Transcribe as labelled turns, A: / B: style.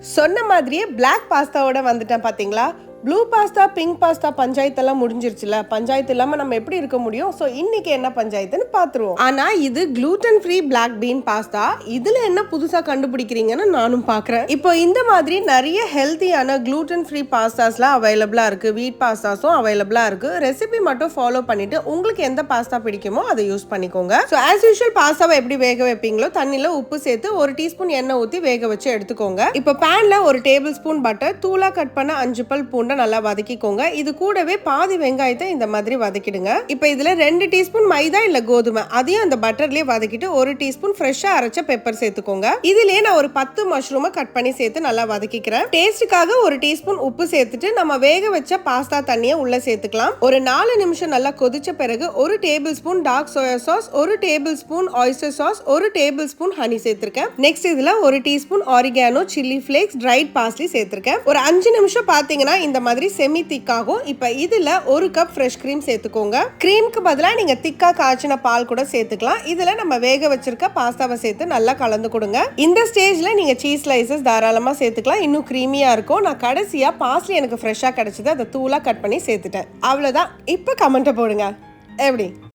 A: சொன்ன மாதிரியே பிளாக் பாஸ்தாவோட வந்துட்டேன் பாத்தீங்களா. ப்ளூ பாஸ்தா பிங்க் பாஸ்தா பஞ்சாயத்தெல்லாம் முடிஞ்சிருச்சுல. பஞ்சாயத்து இல்லாம நம்ம எப்படி இருக்க முடியும்? ஸோ இன்னைக்கு என்ன பஞ்சாயத்துன்னு பாத்துருவோம். ஆனா இது gluten free black bean pasta. இதுல என்ன புதுசா கண்டுபிடிக்கிறீங்கன்னு நானும் பாக்குறேன். இப்போ இந்த மாதிரி நிறைய ஹெல்த்தியான gluten ஃப்ரீ பாஸ்தாஸ்லாம் அவைலபிளா இருக்கு. வீட் பாஸ்தாஸும் அவைலபிளா இருக்கு. ரெசிபி மட்டும் ஃபாலோ பண்ணிட்டு உங்களுக்கு எந்த பாஸ்தா பிடிக்குமோ அதை யூஸ் பண்ணிக்கோங்க. ஸோ ஆஸ் யூஷுவல் பாஸ்தாவை எப்படி வேக வைப்பீங்களோ தண்ணியில உப்பு சேர்த்து 1 டீஸ்பூன் எண்ணெய் ஊற்றி வேக வச்சு எடுத்துக்கோங்க. இப்போ பேன்ல 1 டேபிள் ஸ்பூன் பட்டர், தூளா கட் பண்ண 5 பல் பூண்டு நல்லா வதக்கிக்கோங்க. இது கூடவே பாதி வெங்காயத்தை இந்த மாதிரி வதக்கிடுங்க. இப்போ இதுல 2 டீஸ்பூன் மைதா இல்ல கோதுமை அதையும் அந்த பட்டர்லயே வதக்கிட்டு 1 டீஸ்பூன் ஃப்ரெஷ்ஷா அரைச்ச பெப்பர் சேர்த்துக்கோங்க. இதுலயே நான் ஒரு 10 மஷ்ரூமை கட் பண்ணி சேர்த்து நல்லா வதக்கிக்கிறேன். டேஸ்டுக்காக 1 டீஸ்பூன் உப்பு சேர்த்துட்டு நம்ம வேக வச்ச பாஸ்தா தண்ணியை உள்ள சேர்த்துக்கலாம். ஒரு 4 நிமிஷம் நல்லா கொதிச்ச பிறகு 1 tablespoon dark soya sauce, 1 tablespoon oyster sauce, 1 tablespoon honey சேர்த்திருக்கேன். நெக்ஸ்ட் இதுல 1 teaspoon oregano, chilli flakes, dried parsley சேர்த்திருக்கேன். ஒரு 5 நிமிஷம் பாத்தீங்கன்னா இந்த மாதிரி செமி திக்காகும். இப்ப இதுல 1 கப் ஃப்ரெஷ் கிரீம் சேர்த்துக்கோங்க. கிரீமுக்கு பதிலா நீங்க திக்கா காய்ச்சின பால் கூட சேர்த்துக்கலாம். இதுல நம்ம வேக வச்சிருக்க பாஸ்தாவை சேர்த்து நல்லா கலந்து கொடுங்க. இந்த ஸ்டேஜ்ல நீங்க சீஸ் ஸ்லைசஸ் தாராளமா சேர்த்துக்கலாம். இன்னும் கிரீமியா இருக்கும். நான் கடைசியா பார்ஸ்லி எனக்கு ஃப்ரெஷ்ஷா கிடைச்சது, அதை தூளா கட் பண்ணி சேர்த்துட்டேன். அவ்வளவுதான். இப்ப கமெண்ட் போடுங்க எப்படி.